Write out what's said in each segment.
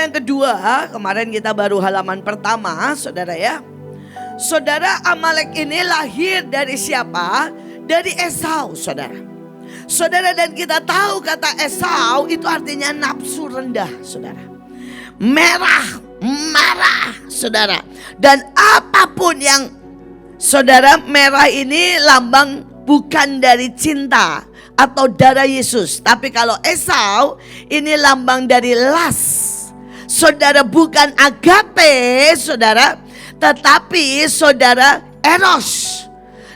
yang kedua, kemarin kita baru halaman pertama, saudara ya. Saudara, Amalek ini lahir dari siapa? Dari Esau, saudara. Saudara, dan kita tahu kata Esau itu artinya nafsu rendah, saudara. Merah, marah, saudara. Dan apapun yang saudara, merah ini lambang bukan dari cinta atau darah Yesus. Tapi kalau Esau ini lambang dari las. Saudara, bukan agape, saudara, tetapi saudara eros.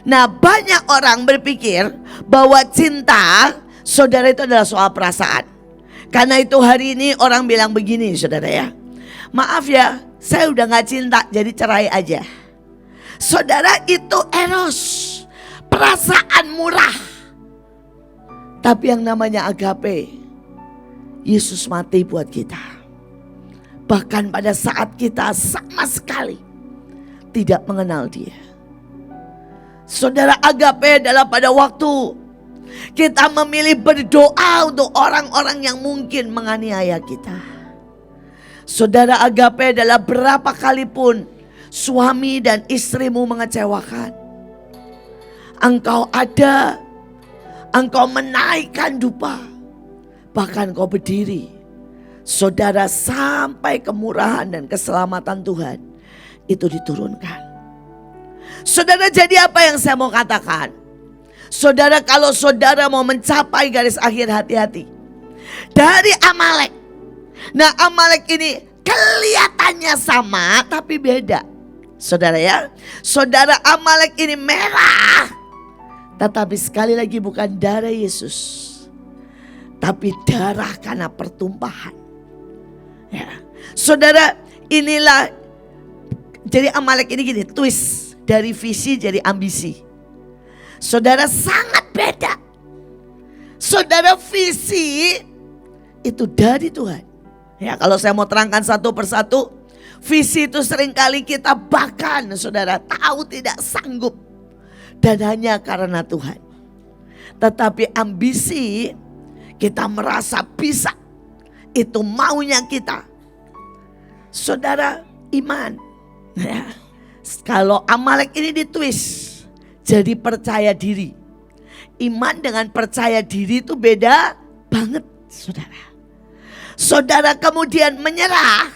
Nah, banyak orang berpikir bahwa cinta, saudara, itu adalah soal perasaan. Karena itu hari ini orang bilang begini, saudara ya. Maaf ya, saya udah gak cinta, jadi cerai aja. Saudara, itu eros, perasaan murah. Tapi yang namanya agape, Yesus mati buat kita. Bahkan pada saat kita sama sekali tidak mengenal dia. Saudara, agape adalah pada waktu kita memilih berdoa untuk orang-orang yang mungkin menganiaya kita. Saudara, agape adalah berapa kali pun suami dan istrimu mengecewakan. Engkau ada, engkau menaikkan dupa, bahkan kau berdiri. Saudara, sampai kemurahan dan keselamatan Tuhan itu diturunkan. Saudara, jadi apa yang saya mau katakan? Saudara, kalau saudara mau mencapai garis akhir, hati-hati dari Amalek. Nah, Amalek ini kelihatannya sama tapi beda, saudara ya. Saudara, Amalek ini merah, tetapi sekali lagi bukan darah Yesus, tapi darah karena pertumpahan. Ya. Saudara, inilah jadi Amalek ini gini, twist dari visi jadi ambisi. Saudara, sangat beda. Saudara, visi itu dari Tuhan. Ya, kalau saya mau terangkan satu persatu, visi itu seringkali kita bahkan saudara tahu tidak sanggup dan hanya karena Tuhan. Tetapi ambisi kita merasa bisa. Itu maunya kita. Saudara, iman. Ya. Kalau Amalek ini ditwist jadi percaya diri. Iman dengan percaya diri itu beda banget, saudara. Saudara kemudian menyerah,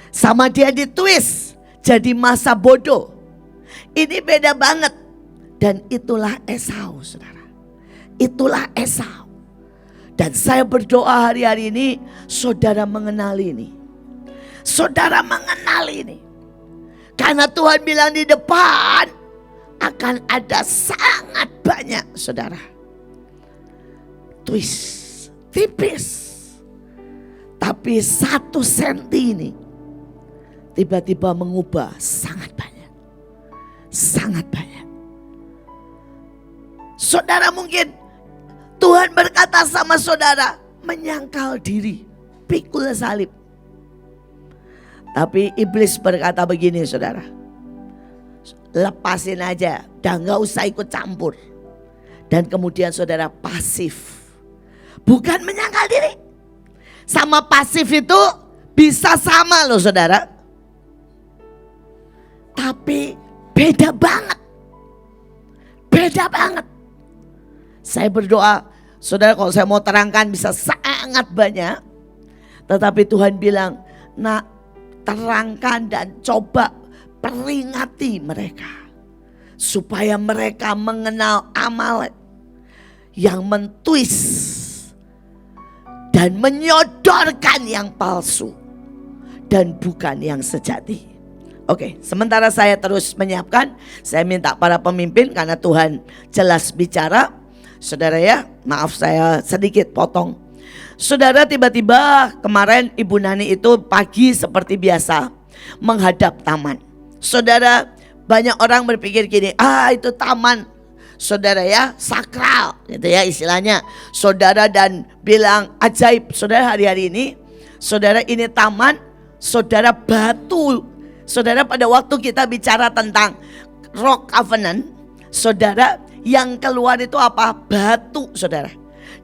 sama dia ditwist jadi masa bodoh. Ini beda banget. Dan itulah Esau, saudara. Itulah Esau. Dan saya berdoa hari-hari ini saudara mengenali ini. Saudara mengenali ini. Karena Tuhan bilang di depan akan ada sangat banyak, saudara. Twist, tipis. Tapi 1 senti ini tiba-tiba mengubah sangat banyak. Sangat banyak. Saudara, mungkin Tuhan berkata sama saudara, menyangkal diri, pikul salib. Tapi iblis berkata begini, saudara, lepasin aja, dan gak usah ikut campur. Dan kemudian saudara pasif. Bukan menyangkal diri. Sama pasif itu bisa sama loh, saudara. Tapi beda banget. Beda banget. Saya berdoa, saudara, kalau saya mau terangkan bisa sangat banyak. Tetapi Tuhan bilang, nak, terangkan dan coba peringati mereka. Supaya mereka mengenal Amalek yang mentwist dan menyodorkan yang palsu dan bukan yang sejati. Oke, sementara saya terus menyiapkan, saya minta para pemimpin karena Tuhan jelas bicara. Saudara ya, maaf saya sedikit potong. Saudara, tiba-tiba kemarin Ibu Nani itu pagi seperti biasa menghadap taman. Saudara, banyak orang berpikir gini, itu taman, saudara ya, sakral gitu ya istilahnya. Saudara, dan bilang ajaib. Saudara, hari-hari ini, saudara, ini taman, saudara, batu. Saudara, pada waktu kita bicara tentang Rock Covenant, saudara, yang keluar itu apa? Batu, saudara.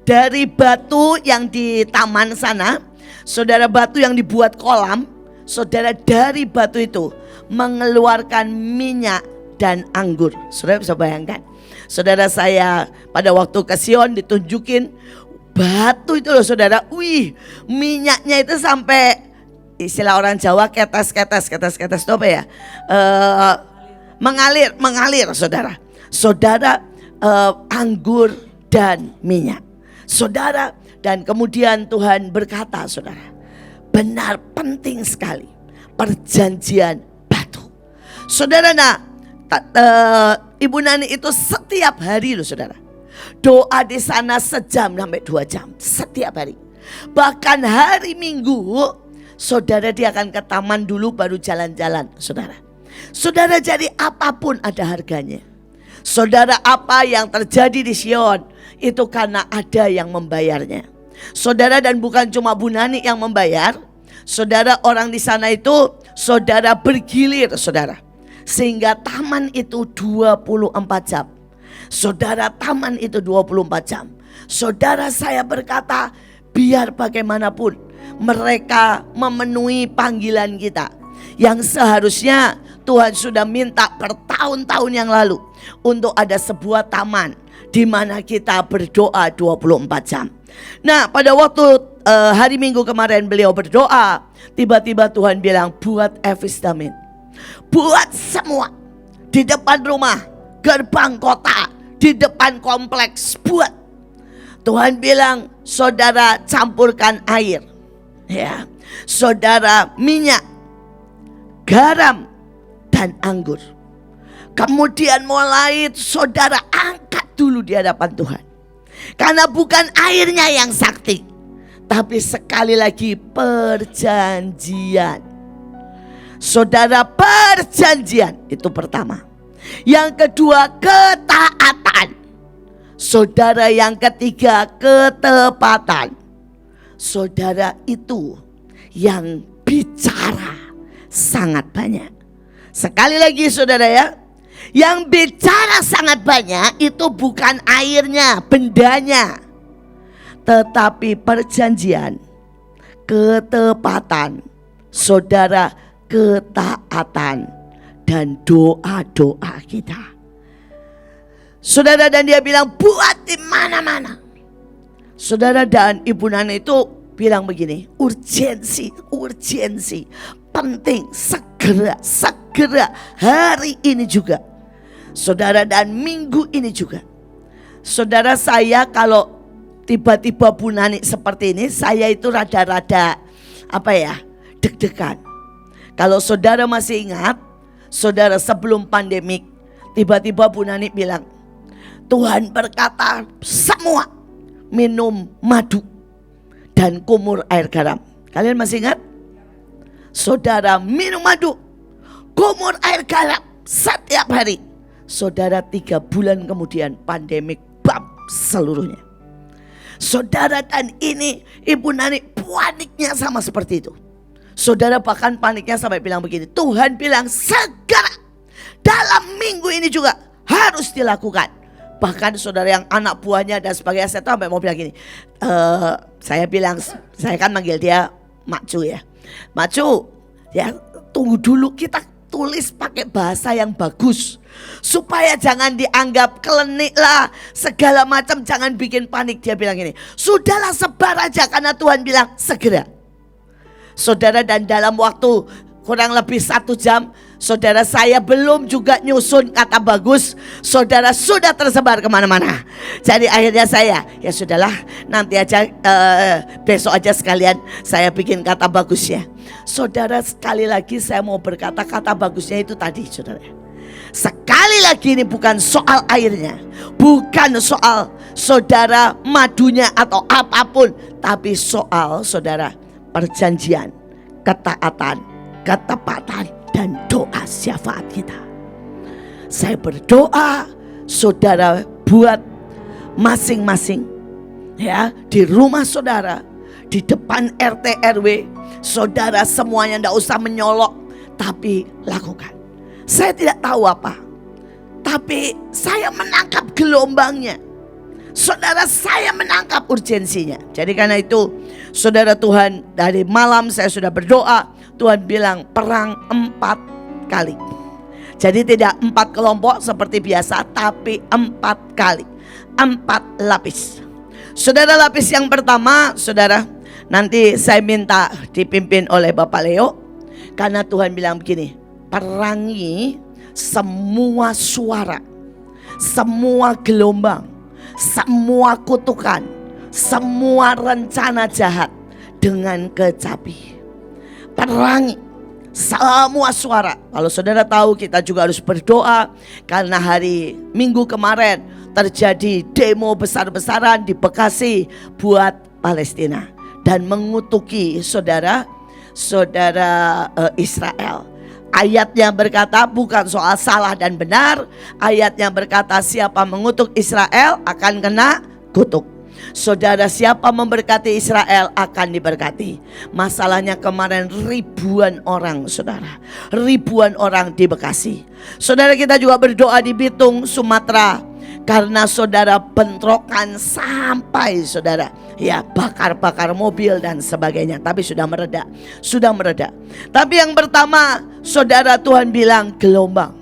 Dari batu yang di taman sana, Saudara, batu yang dibuat kolam, saudara, dari batu itu mengeluarkan minyak dan anggur. Saudara bisa bayangkan. Saudara, saya pada waktu ke Sion ditunjukin batu itu loh saudara. Wih, minyaknya itu sampai, istilah orang Jawa ketes itu apa ya? Mengalir saudara. Saudara, anggur dan minyak. Saudara, dan kemudian Tuhan berkata, saudara, benar penting sekali perjanjian batu. Saudara, Ibu Nani itu setiap hari loh saudara, doa di sana sejam sampai 2 jam setiap hari. Bahkan hari Minggu, saudara, dia akan ke taman dulu baru jalan-jalan, saudara. Saudara, jadi apapun ada harganya. Saudara, apa yang terjadi di Sion itu karena ada yang membayarnya. Saudara, dan bukan cuma Bu Nani yang membayar. Saudara, orang di sana itu saudara bergilir saudara. Sehingga taman itu 24 jam. Saudara, taman itu 24 jam. Saudara, saya berkata, biar bagaimanapun mereka memenuhi panggilan kita yang seharusnya Tuhan sudah minta bertahun-tahun yang lalu, untuk ada sebuah taman di mana kita berdoa 24 jam. Nah, pada waktu hari Minggu kemarin beliau berdoa, tiba-tiba Tuhan bilang, buat Evistamin, buat semua di depan rumah, gerbang kota, di depan kompleks, buat. Tuhan bilang, saudara, campurkan air, ya, saudara, minyak, garam, dan anggur. Kemudian mulai saudara angkat dulu di hadapan Tuhan. Karena bukan airnya yang sakti, tapi sekali lagi perjanjian. Saudara, perjanjian itu pertama. Yang kedua, ketaatan. Saudara, yang ketiga, ketepatan. Saudara, itu yang bicara sangat banyak. Sekali lagi saudara ya, yang bicara sangat banyak itu bukan airnya, bendanya, tetapi perjanjian, ketepatan, saudara, ketaatan, dan doa-doa kita. Saudara, dan dia bilang buat di mana-mana. Saudara, dan Ibu Nana itu bilang begini, urgensi, penting, segera hari ini juga. Saudara, dan minggu ini juga. Saudara, saya kalau tiba-tiba Bu Nani seperti ini, saya itu rada-rada deg-degan. Kalau saudara masih ingat, saudara, sebelum pandemik, tiba-tiba Bu Nani bilang, Tuhan berkata semua minum madu dan kumur air garam. Kalian masih ingat? Saudara, minum madu, kumur air garam setiap hari. Saudara, 3 bulan kemudian pandemik bam seluruhnya. Saudara, dan ini Ibu Nani paniknya sama seperti itu. Saudara, bahkan paniknya sampai bilang begini, Tuhan bilang segera dalam minggu ini juga harus dilakukan. Bahkan saudara, yang anak buahnya dan sebagainya, saya tahu sampai mau bilang gini, saya bilang, saya kan manggil dia Makcu ya, Makcu ya, tunggu dulu, kita tulis pakai bahasa yang bagus supaya jangan dianggap klinik lah segala macam, jangan bikin panik. Dia bilang gini, sudahlah sebar aja karena Tuhan bilang segera. Saudara, dan dalam waktu kurang lebih 1 jam, saudara, saya belum juga nyusun kata bagus, saudara, sudah tersebar kemana-mana. Jadi akhirnya saya, ya sudahlah, nanti aja besok aja sekalian saya bikin kata bagusnya. Saudara, sekali lagi saya mau berkata kata bagusnya itu tadi, saudara. Sekali lagi, ini bukan soal airnya, bukan soal saudara madunya atau apapun, tapi soal saudara perjanjian, ketaatan, ketepatan, dan doa syafaat kita. Saya berdoa, saudara, buat masing-masing ya, di rumah saudara, di depan RT RW, saudara, semuanya tidak usah menyolok, tapi lakukan. Saya tidak tahu apa, tapi saya menangkap gelombangnya. Saudara, saya menangkap urgensinya. Jadi karena itu, Saudara, Tuhan, dari malam saya sudah berdoa, Tuhan bilang perang 4 kali. Jadi tidak 4 kelompok seperti biasa, tapi 4 kali, 4 lapis. Saudara, lapis yang pertama, saudara, nanti saya minta dipimpin oleh Bapak Leo. Karena Tuhan bilang begini, perangi semua suara, semua gelombang, semua kutukan, semua rencana jahat dengan kecapi. Perangi semua suara. Kalau saudara tahu, kita juga harus berdoa karena hari Minggu kemarin terjadi demo besar-besaran di Bekasi buat Palestina dan mengutuki saudara Israel. Ayatnya berkata bukan soal salah dan benar. Ayatnya berkata siapa mengutuk Israel akan kena kutuk. Saudara, siapa memberkati Israel akan diberkati. Masalahnya kemarin ribuan orang, saudara, ribuan orang di Bekasi. Saudara, kita juga berdoa di Bitung, Sumatera, karena saudara bentrokan sampai saudara bakar-bakar mobil dan sebagainya. Tapi sudah mereda. Tapi yang pertama, saudara, Tuhan bilang gelombang.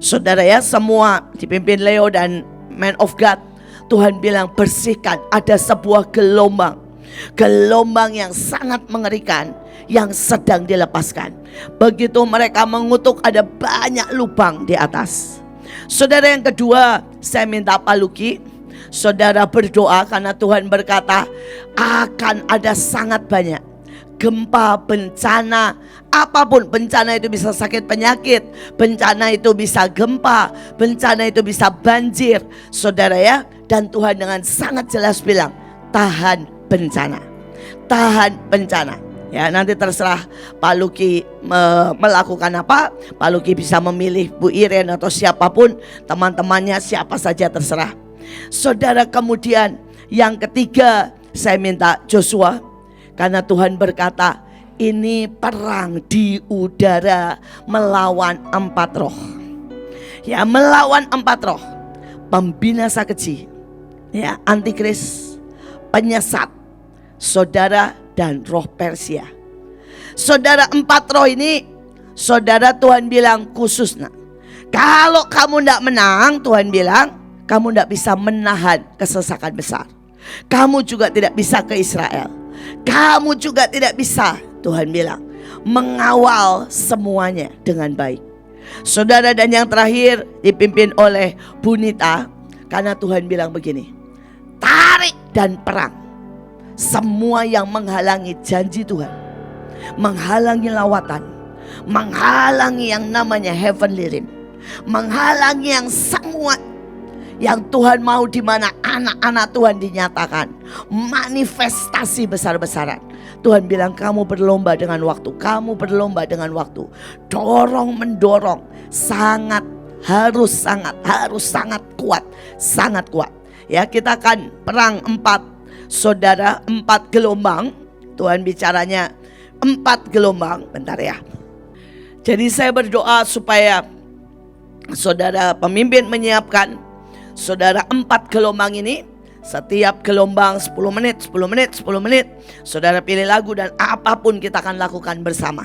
Saudara ya, semua dipimpin Leo dan Man of God, Tuhan bilang bersihkan. Ada sebuah gelombang yang sangat mengerikan yang sedang dilepaskan. Begitu mereka mengutuk, ada banyak lubang di atas. Saudara, yang kedua, saya minta Pak Luki, saudara berdoa karena Tuhan berkata akan ada sangat banyak gempa, bencana, apapun. Bencana itu bisa sakit penyakit, bencana itu bisa gempa, bencana itu bisa banjir, saudara ya. Dan Tuhan dengan sangat jelas bilang tahan bencana, tahan bencana. Ya, nanti terserah Pak Luki melakukan apa. Pak Luki bisa memilih Bu Iren atau siapapun, teman-temannya siapa saja terserah. Saudara, kemudian yang ketiga, saya minta Joshua, karena Tuhan berkata ini perang di udara melawan 4 roh. Ya, melawan 4 roh. Pembinasa keji, ya, antikris, penyesat, saudara, dan roh Persia. Saudara, 4 roh ini, saudara, Tuhan bilang khusus, nak, kalau kamu tidak menang, Tuhan bilang kamu tidak bisa menahan kesesakan besar. Kamu juga tidak bisa ke Israel. Kamu juga tidak bisa, Tuhan bilang, mengawal semuanya dengan baik. Saudara, dan yang terakhir dipimpin oleh Bunita, karena Tuhan bilang begini, tarik dan perang semua yang menghalangi janji Tuhan, menghalangi lawatan, menghalangi yang namanya heavenly realm, menghalangi yang semua yang Tuhan mau, di mana anak-anak Tuhan dinyatakan manifestasi besar-besaran. Tuhan bilang kamu berlomba dengan waktu, kamu berlomba dengan waktu. Dorong mendorong harus sangat kuat, sangat kuat. Ya, kita akan perang 4, saudara, 4 gelombang. Tuhan bicaranya 4 gelombang. Bentar ya. Jadi saya berdoa supaya saudara pemimpin menyiapkan saudara 4 gelombang ini. Setiap gelombang 10 menit. Saudara pilih lagu dan apapun kita akan lakukan bersama.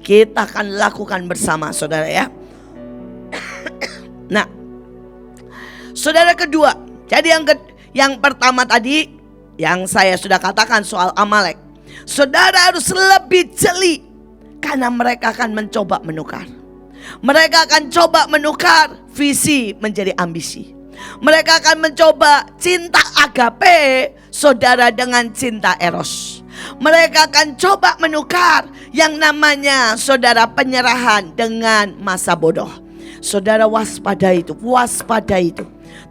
Kita akan lakukan bersama, saudara ya. Nah, saudara, kedua. Jadi yang pertama tadi yang saya sudah katakan soal Amalek. Saudara harus lebih jeli karena mereka akan mencoba menukar. Mereka akan coba menukar visi menjadi ambisi. Mereka akan mencoba cinta agape saudara dengan cinta eros. Mereka akan coba menukar yang namanya saudara penyerahan dengan masa bodoh. Saudara, waspada itu.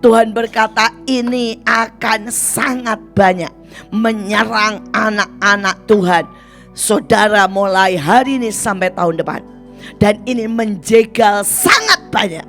Tuhan berkata ini akan sangat banyak menyerang anak-anak Tuhan, saudara, mulai hari ini sampai tahun depan. Dan ini menjegal sangat banyak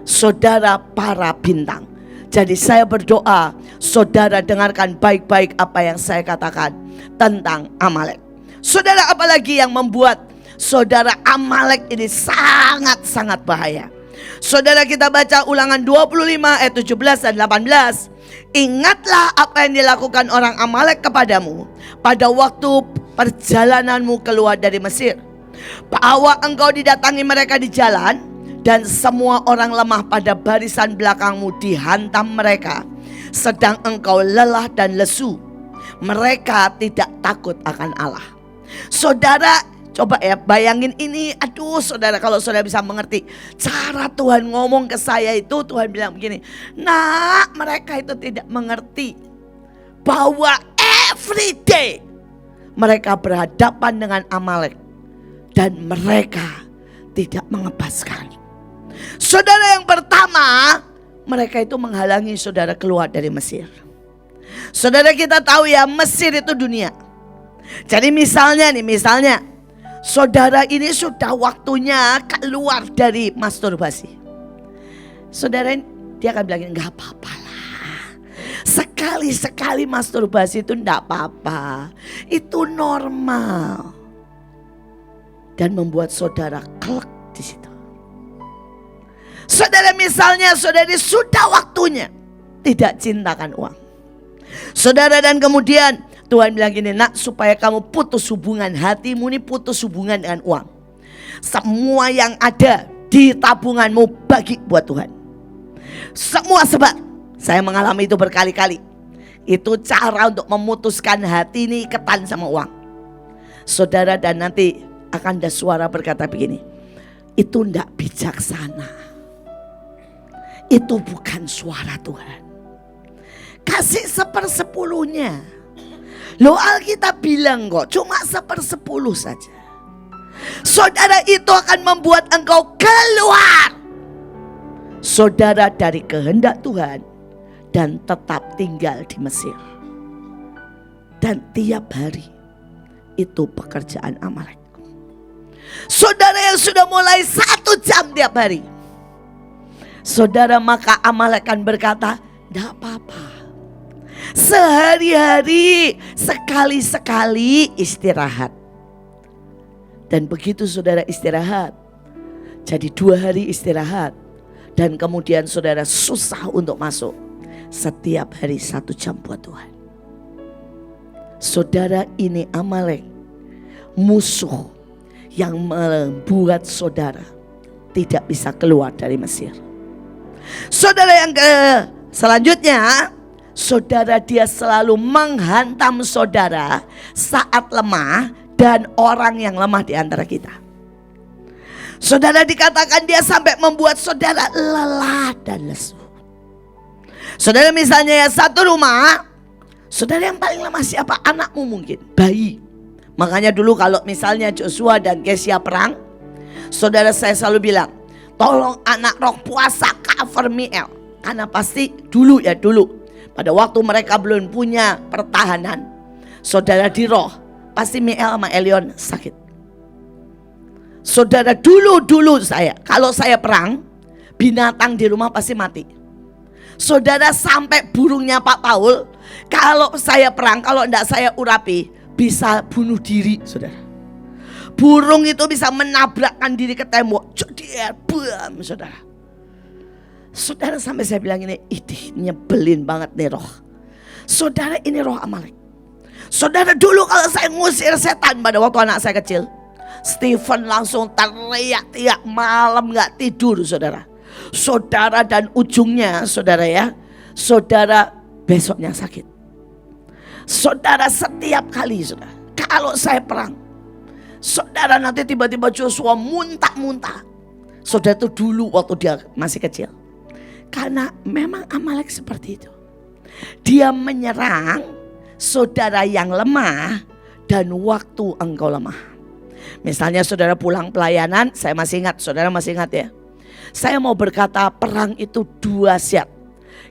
saudara para bintang. Jadi saya berdoa, saudara dengarkan baik-baik apa yang saya katakan tentang Amalek. Saudara, apalagi yang membuat saudara Amalek ini sangat-sangat bahaya. Saudara, kita baca Ulangan 25 ayat 17 dan 18. Ingatlah apa yang dilakukan orang Amalek kepadamu pada waktu perjalananmu keluar dari Mesir, bahwa engkau didatangi mereka di jalan, dan semua orang lemah pada barisan belakangmu dihantam mereka, sedang engkau lelah dan lesu. Mereka tidak takut akan Allah. Saudara, coba ya bayangin ini. Aduh saudara, kalau saudara bisa mengerti cara Tuhan ngomong ke saya itu, Tuhan bilang begini, nah mereka itu tidak mengerti bahwa every day mereka berhadapan dengan Amalek dan mereka tidak mengebaskan. Saudara, yang pertama, mereka itu menghalangi saudara keluar dari Mesir. Saudara, kita tahu ya, Mesir itu dunia. Jadi misalnya saudara ini sudah waktunya keluar dari masturbasi. Saudara, dia akan bilang gak apa-apa lah, sekali-sekali masturbasi itu gak apa-apa, itu normal. Dan membuat saudara kelek di situ. Saudara, misalnya saudara sudah waktunya tidak cintakan uang. Saudara, dan kemudian Tuhan bilang gini, nak, supaya kamu putus hubungan, hatimu ini putus hubungan dengan uang. Semua yang ada di tabunganmu bagi buat Tuhan. Semua sebar. Saya mengalami itu berkali-kali. Itu cara untuk memutuskan hati ini ikatan sama uang. Saudara, dan nanti akan ada suara berkata begini, itu tidak bijaksana. Itu bukan suara Tuhan. Kasih 1/10-nya. Loh, Alkitab bilang kok cuma 1/10 saja. Saudara, itu akan membuat engkau keluar, saudara, dari kehendak Tuhan dan tetap tinggal di Mesir. Dan tiap hari itu pekerjaan Amalek. Saudara, yang sudah mulai 1 jam tiap hari, saudara, maka Amalek akan berkata, tidak apa-apa, sehari-hari sekali-sekali istirahat. Dan begitu saudara istirahat, jadi 2 hari istirahat, dan kemudian saudara susah untuk masuk. Setiap hari 1 jam buat Tuhan. Saudara, ini Amalek, musuh yang membuat saudara tidak bisa keluar dari Mesir. Saudara, yang selanjutnya, saudara, dia selalu menghantam saudara saat lemah dan orang yang lemah di antara kita. Saudara, dikatakan dia sampai membuat saudara lelah dan lesu. Saudara, misalnya ya, satu rumah, saudara, yang paling lemah siapa? Anakmu mungkin, bayi. Makanya dulu kalau misalnya Joshua dan Kesia perang, saudara, saya selalu bilang, tolong anak roh puasa cover Miel. Karena pasti dulu pada waktu mereka belum punya pertahanan, saudara, di roh pasti Miel sama Elion sakit. Saudara, dulu saya, kalau saya perang, binatang di rumah pasti mati. Saudara, sampai burungnya Pak Paul, kalau saya perang, kalau enggak saya urapi, bisa bunuh diri, saudara. Burung itu bisa menabrakkan diri ke tembok, jadi bam, saudara. Saudara, sampai saya bilang ini nyebelin banget nih roh. Saudara, ini roh Amalek. Saudara, dulu kalau saya ngusir setan pada waktu anak saya kecil, Stephen langsung teriak-teriak malam gak tidur, saudara. Saudara, dan ujungnya saudara ya, saudara besoknya sakit. Saudara, setiap kali saudara, kalau saya perang, saudara, nanti tiba-tiba Joshua muntah-muntah. Saudara, itu dulu waktu dia masih kecil. Karena memang Amalek seperti itu. Dia menyerang saudara yang lemah dan waktu engkau lemah. Misalnya saudara pulang pelayanan, saya masih ingat, saudara masih ingat ya. Saya mau berkata perang itu 2 set.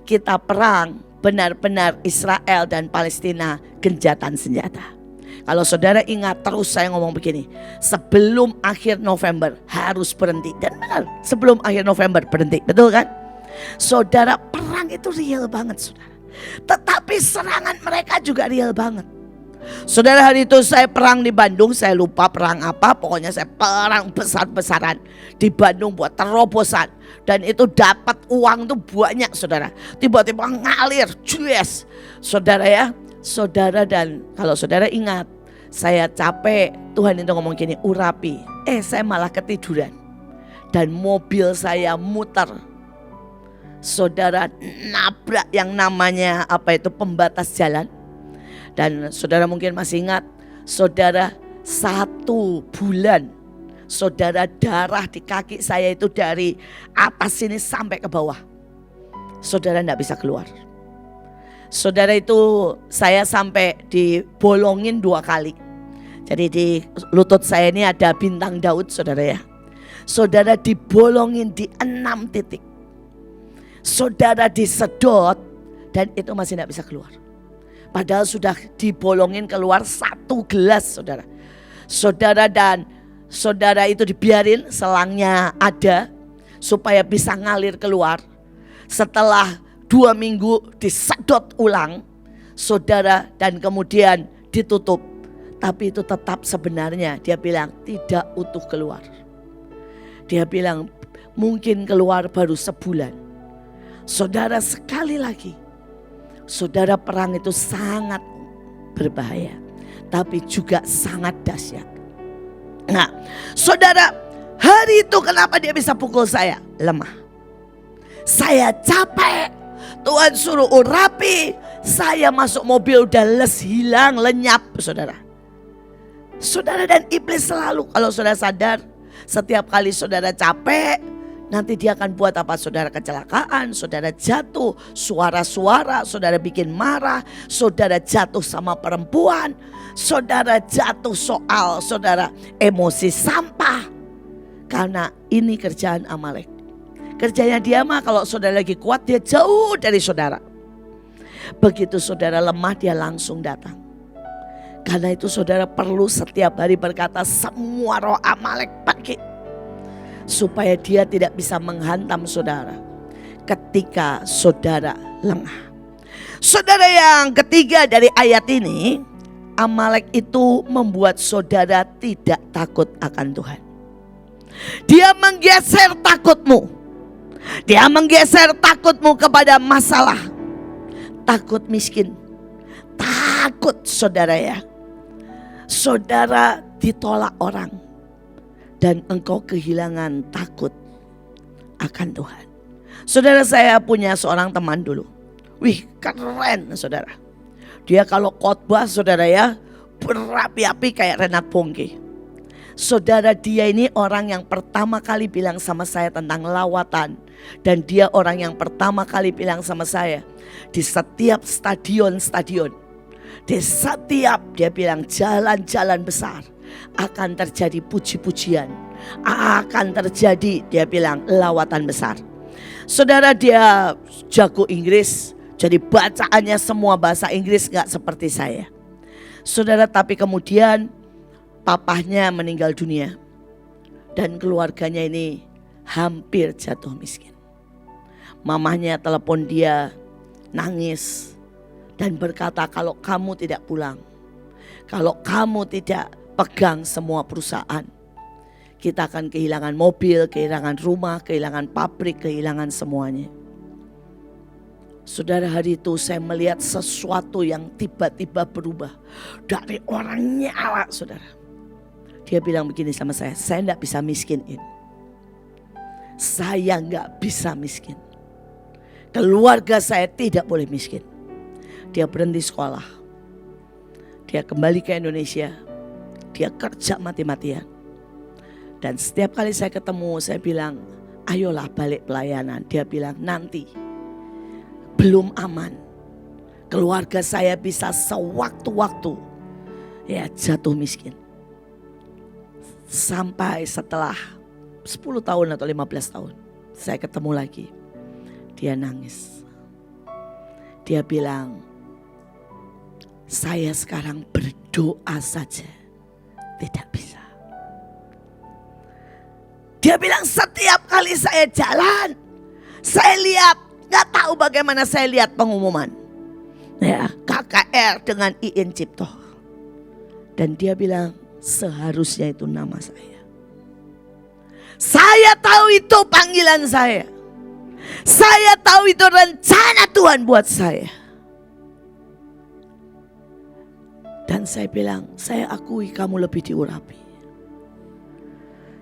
Kita perang benar-benar Israel dan Palestina genjatan senjata. Kalau saudara ingat terus saya ngomong begini, sebelum akhir November harus berhenti. Dan benar, sebelum akhir November berhenti, betul kan? Saudara, perang itu real banget, saudara. Tetapi serangan mereka juga real banget. Saudara, hari itu saya perang di Bandung, saya lupa perang apa, pokoknya saya perang besar-besaran di Bandung buat terobosan. Dan itu dapat uang tuh banyak, saudara. Tiba-tiba ngalir, yes. Saudara ya, Saudara, dan kalau saudara ingat, saya capek, Tuhan itu ngomong gini, urapi. Saya malah ketiduran. Dan mobil saya muter. Saudara nabrak yang namanya pembatas jalan. Dan saudara mungkin masih ingat, saudara 1 bulan saudara darah di kaki saya itu dari atas sini sampai ke bawah. Saudara tidak bisa keluar. Saudara itu saya sampai dibolongin 2 kali. Jadi di lutut saya ini ada bintang Daud, saudara ya. Saudara dibolongin di 6 titik. Saudara disedot dan itu masih tidak bisa keluar. Padahal sudah dibolongin keluar 1 gelas, saudara. Saudara itu dibiarin selangnya ada supaya bisa ngalir keluar. Setelah 2 minggu disedot ulang, saudara, dan kemudian ditutup. Tapi itu tetap sebenarnya dia bilang tidak utuh keluar. Dia bilang mungkin keluar baru sebulan. Saudara, sekali lagi, saudara, perang itu sangat berbahaya, tapi juga sangat dahsyat. Nah, saudara, hari itu kenapa dia bisa pukul saya? Lemah. Saya capek. Tuhan suruh urapi. Saya masuk mobil udah hilang, lenyap, saudara. Saudara, dan iblis selalu, kalau saudara sadar, setiap kali saudara capek, nanti dia akan buat apa? Saudara kecelakaan, saudara jatuh, suara-suara, saudara bikin marah, saudara jatuh sama perempuan, saudara jatuh soal saudara emosi sampah. Karena ini kerjaan Amalek. Kerjanya dia mah kalau saudara lagi kuat, dia jauh dari saudara. Begitu saudara lemah, dia langsung datang. Karena itu saudara perlu setiap hari berkata, semua roh Amalek pergi. Supaya dia tidak bisa menghantam saudara ketika saudara lengah. Saudara, yang ketiga dari ayat ini, Amalek itu membuat saudara tidak takut akan Tuhan. Dia menggeser takutmu. Dia menggeser takutmu kepada masalah. Takut miskin. Takut, saudara ya. Saudara ditolak orang. Dan engkau kehilangan takut akan Tuhan. Saudara, saya punya seorang teman dulu. Wih, keren, saudara. Dia kalau khotbah, saudara ya, berapi-api kayak Renat Bongke. Saudara, dia ini orang yang pertama kali bilang sama saya tentang lawatan. Dan dia orang yang pertama kali bilang sama saya, di setiap stadion-stadion, di setiap, dia bilang, jalan-jalan besar akan terjadi puji-pujian, akan terjadi, dia bilang, lawatan besar. Saudara, dia jago Inggris, jadi bacaannya semua bahasa Inggris, gak seperti saya. Saudara, tapi kemudian papahnya meninggal dunia dan keluarganya ini hampir jatuh miskin. Mamahnya telepon dia, nangis dan berkata, kalau kamu tidak pulang, kalau kamu tidak pegang semua perusahaan, kita akan kehilangan mobil, kehilangan rumah, kehilangan pabrik, kehilangan semuanya. Saudara, hari itu saya melihat sesuatu yang tiba-tiba berubah dari orang nyala, saudara. Dia bilang begini sama saya enggak bisa miskinin. Saya enggak bisa miskin. Keluarga saya tidak boleh miskin. Dia berhenti sekolah. Dia kembali ke Indonesia. Dia kerja mati-matian. Dan setiap kali saya ketemu, saya bilang, ayolah balik pelayanan. Dia bilang, nanti belum aman. Keluarga saya bisa sewaktu-waktu ya jatuh miskin. Sampai setelah 10 tahun atau 15 tahun saya ketemu lagi. Dia nangis. Dia bilang, saya sekarang berdoa saja tidak bisa. Dia bilang, setiap kali saya jalan, saya lihat, gak tahu bagaimana saya lihat pengumuman ya, KKR dengan Iin Cipto. Dan dia bilang, seharusnya itu nama saya. Saya tahu itu panggilan saya. Saya tahu itu rencana Tuhan buat saya. Dan saya bilang, saya akui kamu lebih diurapi.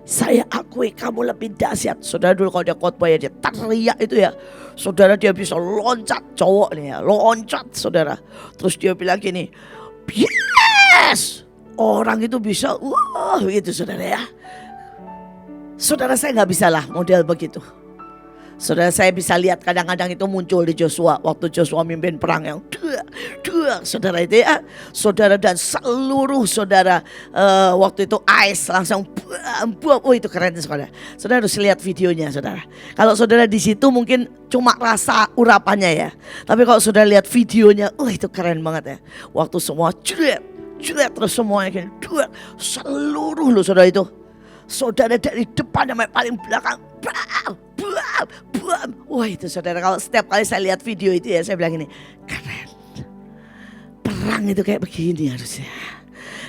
Saya akui kamu lebih dahsyat. Saudara dulu kalau dia khotbah ya, dia teriak itu ya. Saudara dia bisa loncat, cowok nih ya, loncat saudara. Terus dia bilang gini, yes! Orang itu bisa, wah gitu saudara ya. Saudara saya gak bisa lah model begitu. Saudara saya bisa lihat kadang-kadang itu muncul di Joshua. Waktu Joshua mimpin perang yang saudara itu ya. Saudara dan seluruh saudara waktu itu ice langsung oh itu keren saudara. Saudara harus lihat videonya saudara. Kalau saudara di situ mungkin cuma rasa urapannya ya. Tapi kalau saudara lihat videonya, itu keren banget ya. Waktu semua terus semuanya gini, seluruh loh saudara itu. Saudara dari depan sampai paling belakang. Wah itu saudara, kalau setiap kali saya lihat video itu ya, saya bilang ini keren. Perang itu kayak begini harusnya.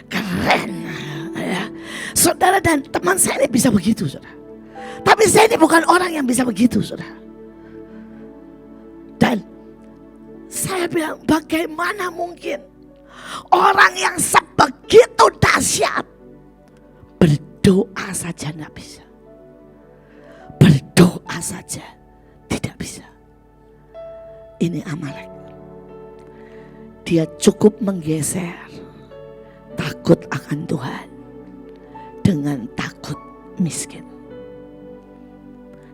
Keren ya. Saudara dan teman saya ini bisa begitu saudara. Tapi saya ini bukan orang yang bisa begitu saudara. Dan saya bilang, bagaimana mungkin orang yang sebegitu dahsyat berdoa saja tidak bisa. Berdoa saja tidak bisa. Ini Amalek. Dia cukup menggeser takut akan Tuhan dengan takut miskin.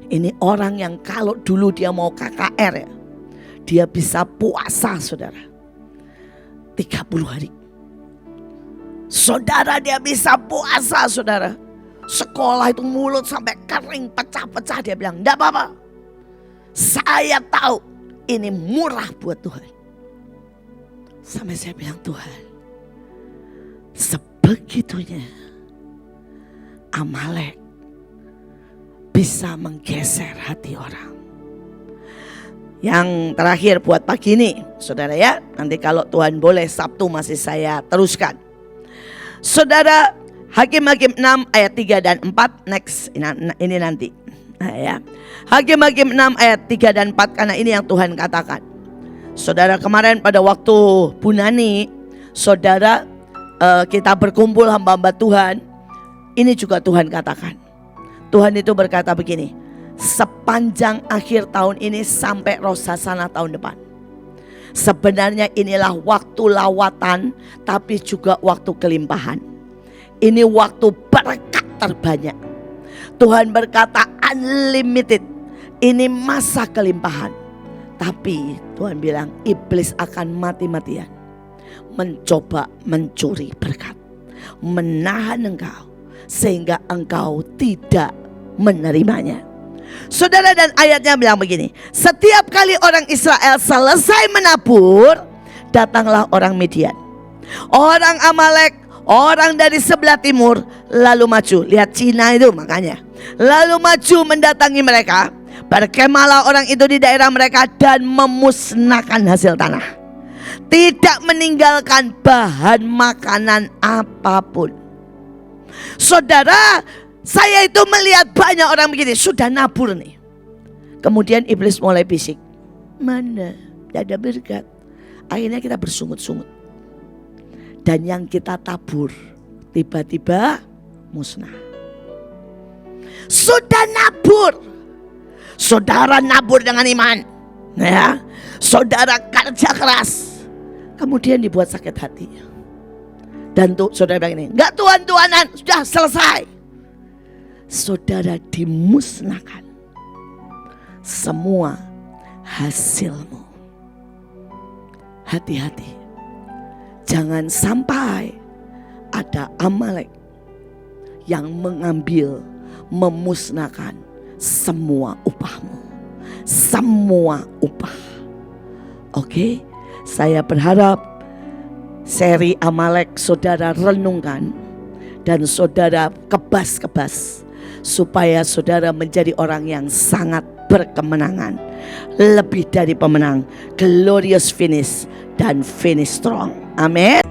Ini orang yang kalau dulu dia mau KKR ya, dia bisa puasa saudara 30 hari. Saudara dia bisa puasa saudara. Sekolah itu mulut sampai kering pecah-pecah, dia bilang enggak apa-apa. Saya tahu ini murah buat Tuhan. Sampai saya bilang, Tuhan, sebegitunya Amalek bisa menggeser hati orang. Yang terakhir buat pagi ini saudara ya, nanti kalau Tuhan boleh Sabtu masih saya teruskan. Saudara, Hakim-Hakim 6 ayat 3 dan 4 next, ini nanti ya. Hakim-Hakim 6 ayat 3 dan 4, karena ini yang Tuhan katakan. Saudara, kemarin pada waktu Bunani, saudara kita berkumpul hamba-hamba Tuhan, ini juga Tuhan katakan. Tuhan itu berkata begini, sepanjang akhir tahun ini sampai Rosh Hashanah tahun depan, sebenarnya inilah waktu lawatan, tapi juga waktu kelimpahan. Ini waktu berkat terbanyak. Tuhan berkata unlimited. Ini masa kelimpahan. Tapi Tuhan bilang iblis akan mati-matian mencoba mencuri berkat, menahan engkau sehingga engkau tidak menerimanya. Saudara, dan ayatnya bilang begini, setiap kali orang Israel selesai menabur, datanglah orang Midian, orang Amalek, orang dari sebelah timur, lalu maju. Lihat Cina itu makanya. Lalu maju mendatangi mereka. Berkemahlah orang itu di daerah mereka dan memusnahkan hasil tanah. Tidak meninggalkan bahan makanan apapun. Saudara, saya itu melihat banyak orang begini, sudah nabur nih. Kemudian iblis mulai bisik, mana tidak ada berkat. Akhirnya kita bersungut-sungut. Dan yang kita tabur tiba-tiba musnah. Sudah nabur, saudara nabur dengan iman ya. Saudara kerja keras, kemudian dibuat sakit hati. Dan tuh saudara bilang ini, enggak Tuhan-Tuhanan, sudah selesai. Saudara dimusnahkan semua hasilmu. Hati-hati, jangan sampai ada Amalek yang mengambil, memusnahkan semua upahmu, semua upah. Oke, saya berharap seri Amalek saudara renungkan dan saudara kebas-kebas, supaya saudara menjadi orang yang sangat berkemenangan, lebih dari pemenang, glorious finish dan finish strong. Amin.